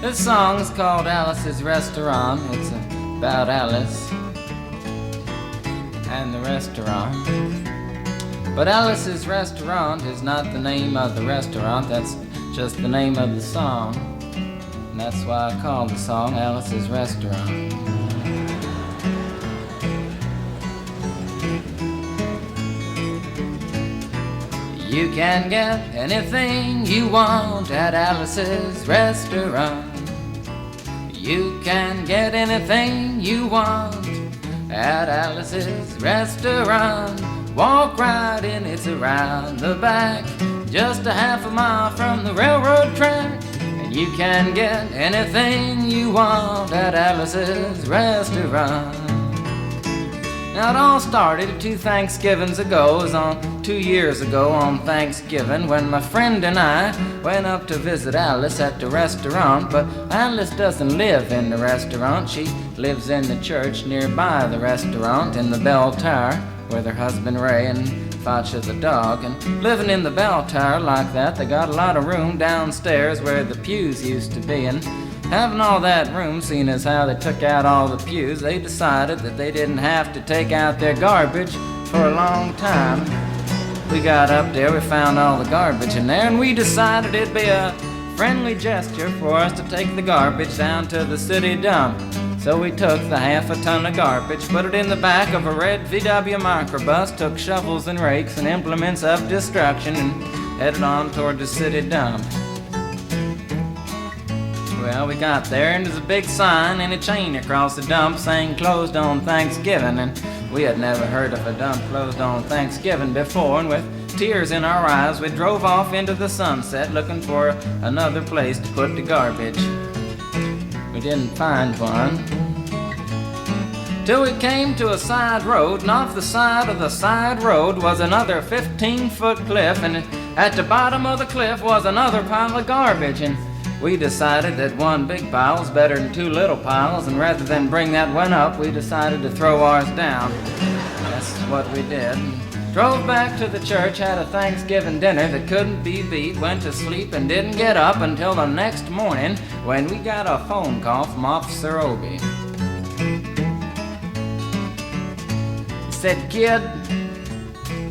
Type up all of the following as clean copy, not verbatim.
This song's called Alice's Restaurant. It's about Alice and the restaurant. But Alice's Restaurant is not the name of the restaurant, that's just the name of the song. And that's why I call the song Alice's Restaurant. You can get anything you want at Alice's Restaurant. You can get anything you want at Alice's Restaurant. Walk right in, it's around the back, just a half a mile from the railroad track. And you can get anything you want at Alice's Restaurant. Now it all started 2 Thanksgivings ago. It was on 2 years ago on Thanksgiving when my friend and I went up to visit Alice at the restaurant. But Alice doesn't live in the restaurant. She lives in the church nearby the restaurant in the bell tower with her husband Ray and Facha the dog. And living in the bell tower like that, they got a lot of room downstairs where the pews used to be. And having all that room, seeing as how they took out all the pews, they decided that they didn't have to take out their garbage for a long time. We got up there, we found all the garbage in there, and we decided it'd be a friendly gesture for us to take the garbage down to the city dump. So we took the half a ton of garbage, put it in the back of a red VW microbus, took shovels and rakes and implements of destruction, and headed on toward the city dump. Well, we got there, and there's a big sign and a chain across the dump saying closed on Thanksgiving, and we had never heard of a dump closed on Thanksgiving before, and with tears in our eyes, we drove off into the sunset looking for another place to put the garbage. We didn't find one till we came to a side road, and off the side of the side road was another 15-foot cliff, and at the bottom of the cliff was another pile of garbage. And we decided that one big pile was better than 2 little piles, and rather than bring that one up, we decided to throw ours down. That's what we did. Drove back to the church, had a Thanksgiving dinner that couldn't be beat, went to sleep and didn't get up until the next morning when we got a phone call from Officer Obie. He said, "Kid,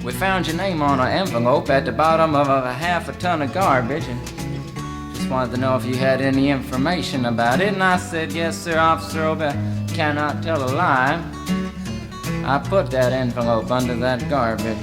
we found your name on an envelope at the bottom of a half a ton of garbage, and just wanted to know if you had any information about it." And I said, "Yes, sir, Officer Obie, I cannot tell a lie. I put that envelope under that garbage."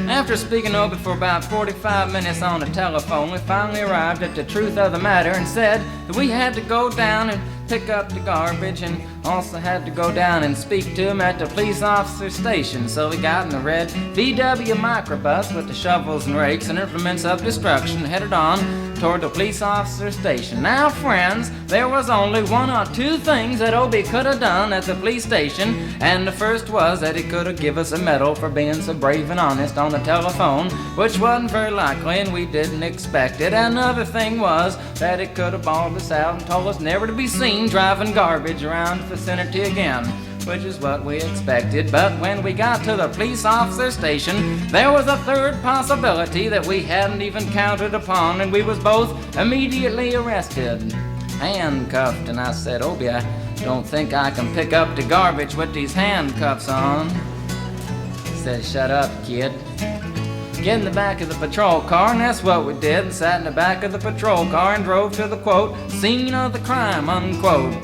After speaking over for about 45 minutes on the telephone, we finally arrived at the truth of the matter and said that we had to go down and pick up the garbage, and also had to go down and speak to him at the police officer station. So we got in the red VW microbus with the shovels and rakes and implements of destruction, headed on toward the police officer station. Now, friends, there was only 1 or 2 things that Obie could have done at the police station, and the first was that he could have given us a medal for being so brave and honest on the telephone, which wasn't very likely, and we didn't expect it. Another thing was that he could have bawled us out and told us never to be seen driving garbage around the vicinity again, which is what we expected. But when we got to the police officer station, there was a third possibility that we hadn't even counted upon, and we was both immediately arrested, handcuffed. And I said, "Obie, I don't think I can pick up the garbage with these handcuffs on." He said, "Shut up, kid. Get in the back of the patrol car," and that's what we did, and sat in the back of the patrol car and drove to the, quote, "scene of the crime," unquote.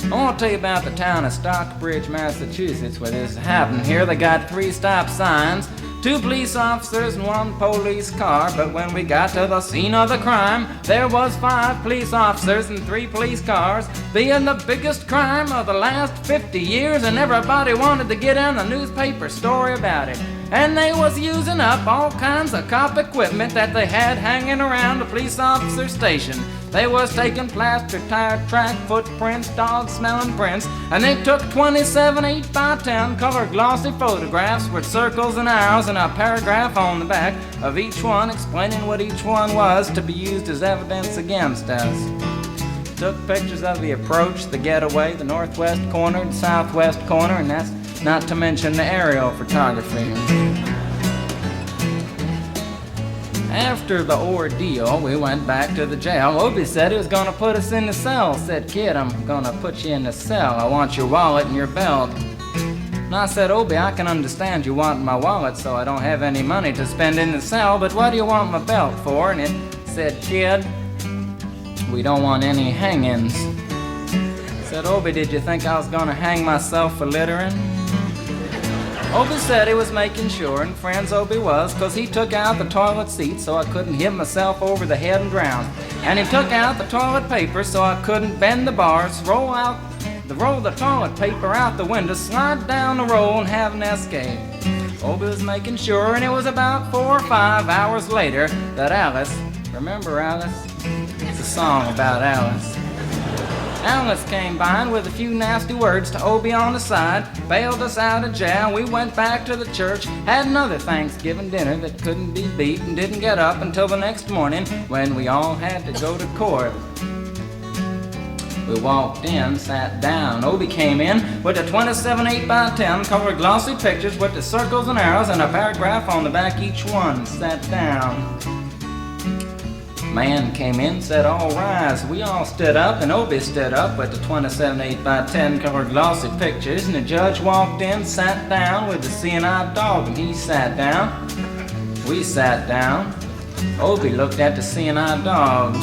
I want to tell you about the town of Stockbridge, Massachusetts, where this happened. Here they got 3 stop signs, 2 police officers and 1 police car, but when we got to the scene of the crime, there was 5 police officers and 3 police cars, being the biggest crime of the last 50 years, and everybody wanted to get in the newspaper story about it. And they was using up all kinds of cop equipment that they had hanging around the police officer station. They was taking plaster, tire track, footprints, dog-smelling prints, and they took 27 8x10 color glossy photographs with circles and arrows and a paragraph on the back of each one explaining what each one was to be used as evidence against us. Took pictures of the approach, the getaway, the northwest corner, the southwest corner, and that's not to mention the aerial photography. After the ordeal, we went back to the jail. Obie said he was gonna put us in the cell. Said, kid, I'm gonna put you in the cell. I want your wallet and your belt. And I said, Obie, I can understand you want my wallet so I don't have any money to spend in the cell, but what do you want my belt for? And it said, kid, we don't want any hangings. Said, Obie, did you think I was gonna hang myself for littering? Obie said he was making sure, and friends Obie was, 'cause he took out the toilet seat so I couldn't hit myself over the head and drown. And he took out the toilet paper so I couldn't bend the bars, roll the toilet paper out the window, slide down the roll and have an escape. Obie was making sure, and it was about 4 or 5 hours later that Alice, remember Alice? It's a song about Alice. Alice came by and with a few nasty words to Obie on the side, bailed us out of jail. We went back to the church, had another Thanksgiving dinner that couldn't be beat, and didn't get up until the next morning when we all had to go to court. We walked in, sat down. Obie came in with the 27 8x10 colored glossy pictures with the circles and arrows and a paragraph on the back each one. Sat down. Man came in, said, all rise. We all stood up, and Obie stood up with the 27 8x10 colored glossy pictures, and the judge walked in, sat down with the seeing-eyed dog, and he sat down. We sat down. Obie looked at the seeing-eyed dog.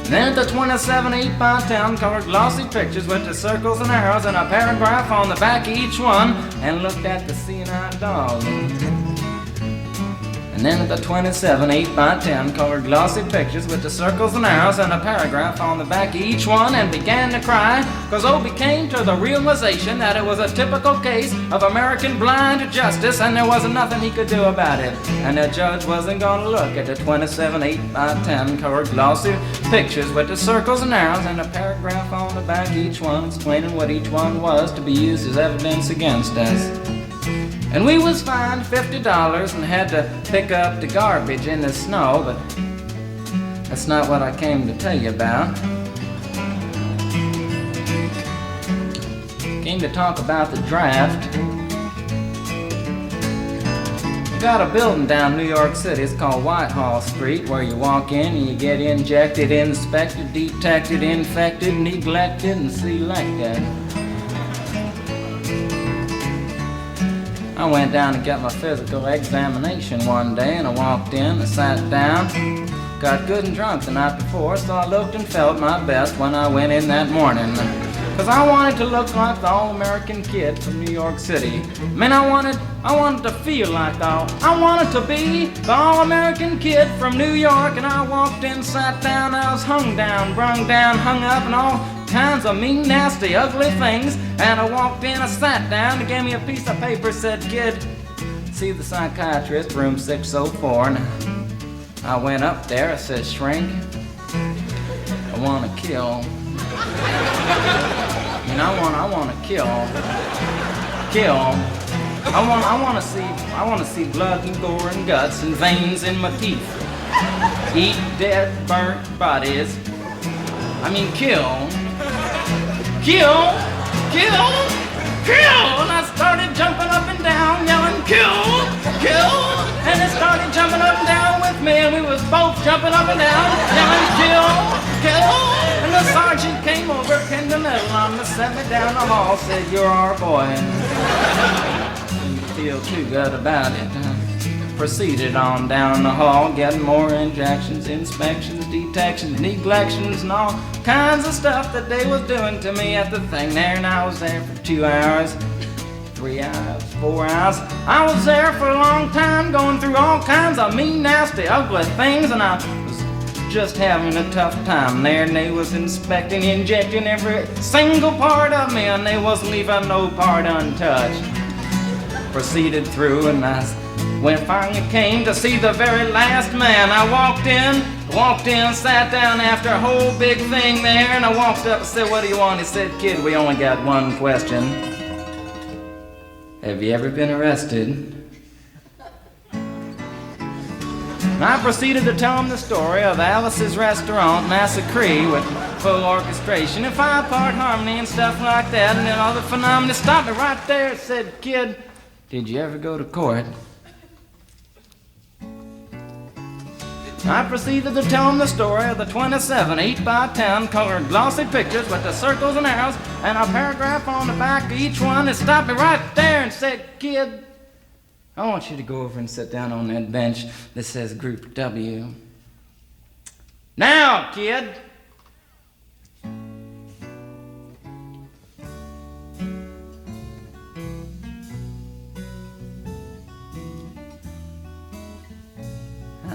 Then the 27 8x10 colored glossy pictures with the circles and arrows and a paragraph on the back of each one, and looked at the seeing-eyed dog. And then at the 27 8x10 colored glossy pictures with the circles and arrows and a paragraph on the back of each one, and began to cry, 'cause Obie came to the realization that it was a typical case of American blind justice and there wasn't nothing he could do about it. And the judge wasn't gonna look at the 27 8x10 colored glossy pictures with the circles and arrows and a paragraph on the back of each one explaining what each one was to be used as evidence against us. And we was fined $50 and had to pick up the garbage in the snow, but that's not what I came to tell you about. Came to talk about the draft. We got a building down New York City, it's called Whitehall Street, where you walk in and you get injected, inspected, detected, infected, neglected, and selected. I went down to get my physical examination one day, and I walked in, I sat down, got good and drunk the night before, so I looked and felt my best when I went in that morning. 'Cause I wanted to look like the all-American kid from New York City. Man, I wanted to feel like I wanted to be the all-American kid from New York, and I walked in, sat down, I was hung down, brung down, hung up, and all kinds of mean, nasty, ugly things. And I walked in, I sat down, they gave me a piece of paper, said, kid, see the psychiatrist, room 604. And I went up there, I said, shrink, I want to kill. I mean, I want to kill. I want to see blood and gore and guts and veins in my teeth. Eat dead, burnt bodies. I mean, kill. Kill! Kill! Kill! And I started jumping up and down, yelling, kill! Kill! And it started jumping up and down with me, and we was both jumping up and down, yelling, kill! Kill! And the sergeant came over, pinned the medal on me, set me down the hall, said, you're our boy. And you feel too good about it. Proceeded on down the hall, getting more injections, inspections, detections, neglections, and all kinds of stuff that they was doing to me at the thing there. And I was there for 2 hours, 3 hours, 4 hours. I was there for a long time, going through all kinds of mean, nasty, ugly things, and I was just having a tough time there. And they was inspecting, injecting every single part of me, and they wasn't leaving no part untouched. Proceeded through, and when I finally came to see the very last man, I walked in, sat down after a whole big thing there, and I walked up and said, what do you want? He said, kid, we only got one question. Have you ever been arrested? And I proceeded to tell him the story of Alice's restaurant, Massacree, with full orchestration and 5-part harmony and stuff like that, and then all the phenomena. Stopped me right there and said, kid, did you ever go to court? I proceeded to tell him the story of the 27 8x10 colored glossy pictures with the circles and arrows and a paragraph on the back of each one that stopped me right there and said, "Kid, I want you to go over and sit down on that bench that says Group W. Now, kid."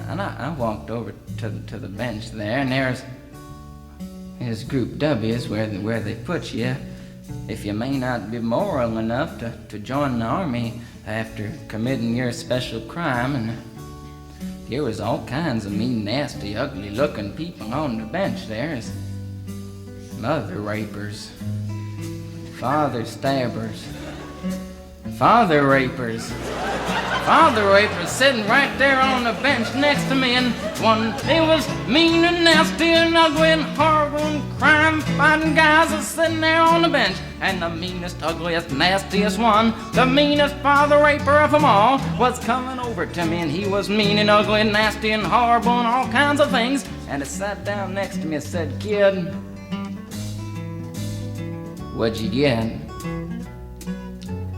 And I walked over to the bench there, and there's Group W is where they put you if you may not be moral enough to join the army after committing your special crime. And there was all kinds of mean, nasty, ugly-looking people on the bench there. As mother rapers, father stabbers, father rapers sitting right there on the bench next to me, and one, they was mean and nasty and ugly and horrible and crime-fighting guys are sitting there on the bench. And the meanest, ugliest, nastiest one, the meanest father raper of them all, was coming over to me, and he was mean and ugly and nasty and horrible and all kinds of things. And he sat down next to me and said, "Kid, what'd you get?"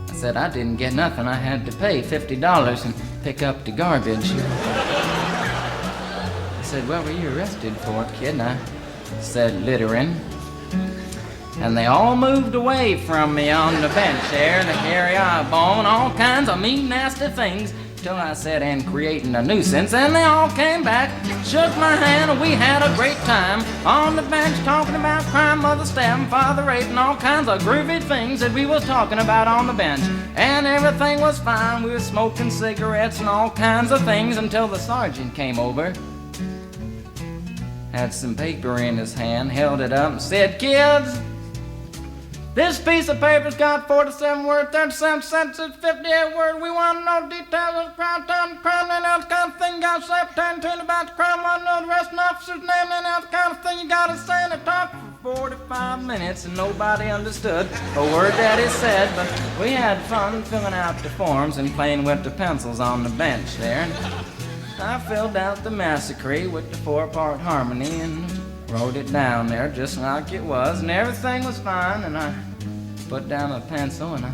I said, "I didn't get nothing. I had to pay $50 and pick up the garbage." He said, "What were you arrested for, kid?" And I said, "Littering." And they all moved away from me on the bench there, the hairy eyeball and all kinds of mean, nasty things, till I said, "And creating a nuisance," and they all came back, shook my hand, and we had a great time on the bench talking about crime, mother stabbing, father raping, all kinds of groovy things that we was talking about on the bench. And everything was fine. We were smoking cigarettes and all kinds of things until the sergeant came over, had some paper in his hand, held it up and said, "Kids, this piece of paper's got 47 words, 37 sentences, 58 words. We want to know details of the crime, and else kind of thing. You got to say tune about the crime, want to know the rest of the officer's name, and else kind of thing. You got to say." And it talked for 45 minutes, and nobody understood a word that he said, but we had fun filling out the forms and playing with the pencils on the bench there. And I filled out the Massacree with the 4-part harmony and wrote it down there just like it was, and everything was fine. And I put down a pencil and I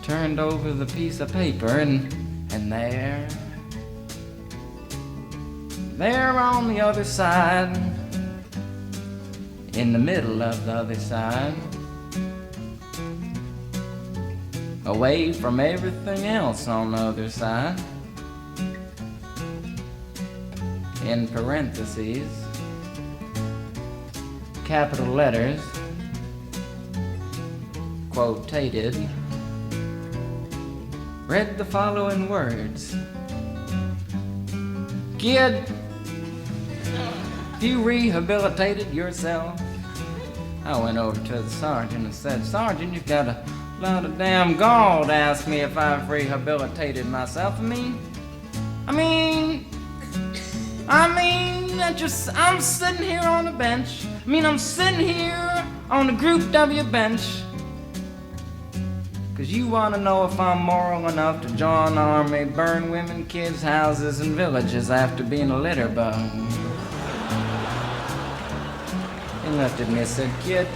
turned over the piece of paper, and there on the other side, in the middle of the other side, away from everything else on the other side, in parentheses, capital letters, quotated, read the following words: "Kid, you rehabilitated yourself." I went over to the sergeant and said, "Sergeant, you've got a lot of damn gall to ask me if I've rehabilitated myself. I'm sitting here on the bench. I'm sitting here on the Group W bench because you want to know if I'm moral enough to join the army, burn women, kids, houses, and villages after being a litter bug." He looked at me and said, "Kid,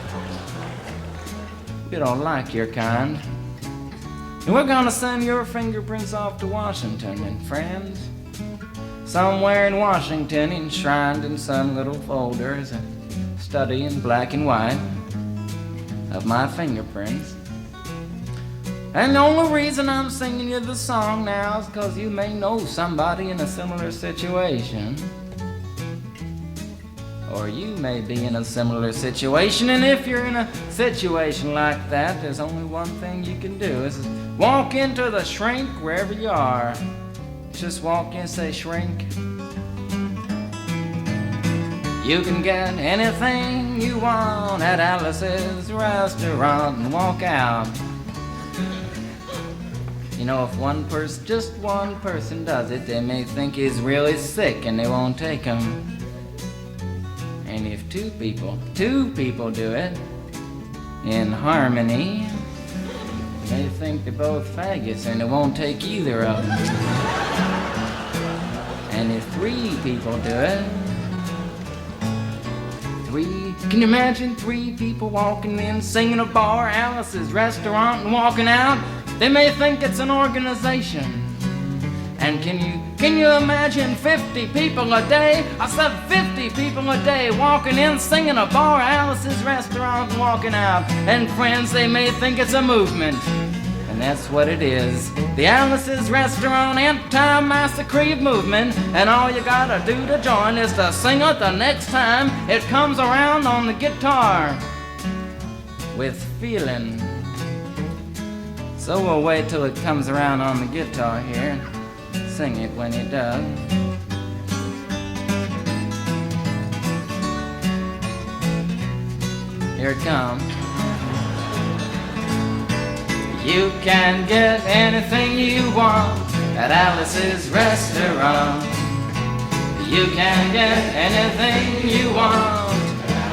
we don't like your kind, and we're going to send your fingerprints off to Washington, and friends, somewhere in Washington, enshrined in some little folder, is a study in black and white of my fingerprints. And the only reason I'm singing you the song now is because you may know somebody in a similar situation. Or you may be in a similar situation, and if you're in a situation like that, there's only one thing you can do, is walk into the shrink wherever you are. Just walk in and say, 'Shrink, you can get anything you want at Alice's restaurant,' and walk out. If just one person does it, they may think he's really sick and they won't take him. And if two people do it in harmony, they think they're both faggots and they won't take either of them. And if 3 people do it, 3, can you imagine 3 people walking in, singing a bar, Alice's restaurant, and walking out? They may think it's an organization. And can you imagine 50 people a day? I said 50 people a day walking in, singing a bar, Alice's restaurant, and walking out. And friends, they may think it's a movement. And that's what it is. The Alice's Restaurant Anti-Massacree movement. And all you gotta do to join is to sing it the next time it comes around on the guitar with feeling. So we'll wait till it comes around on the guitar here. Sing it when it does. Here it comes. You can get anything you want at Alice's restaurant. You can get anything you want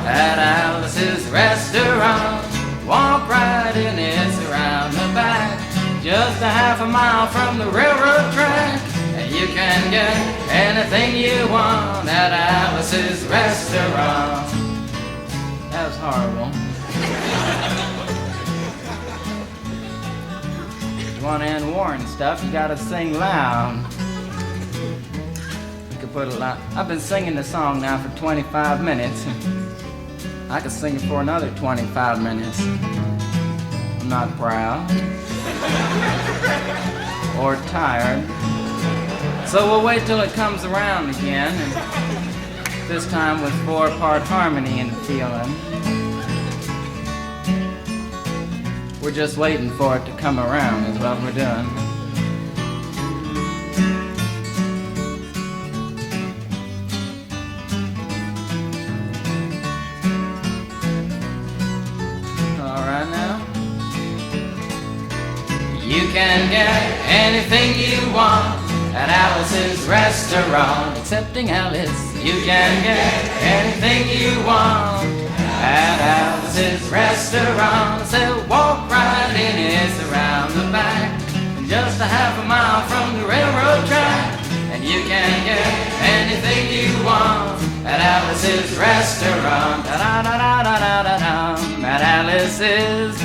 at Alice's restaurant. Walk right in, it's around the back, just a half a mile from the railroad track. And you can get anything you want at Alice's restaurant. That was horrible. If you want to end war and stuff, you gotta sing loud. You could put a lot. I've been singing the song now for 25 minutes. I could sing it for another 25 minutes. I'm not proud or tired. So we'll wait till it comes around again, and this time with 4-part harmony and feeling. We're just waiting for it to come around is what we're doing. All right now. You can get anything you want at Alice's restaurant. Excepting Alice, you can get anything you want at Alice's restaurant. So walk right in, it's around the back, just a half a mile from the railroad track. And you can get anything you want at Alice's restaurant. Da da da da da da da. At Alice's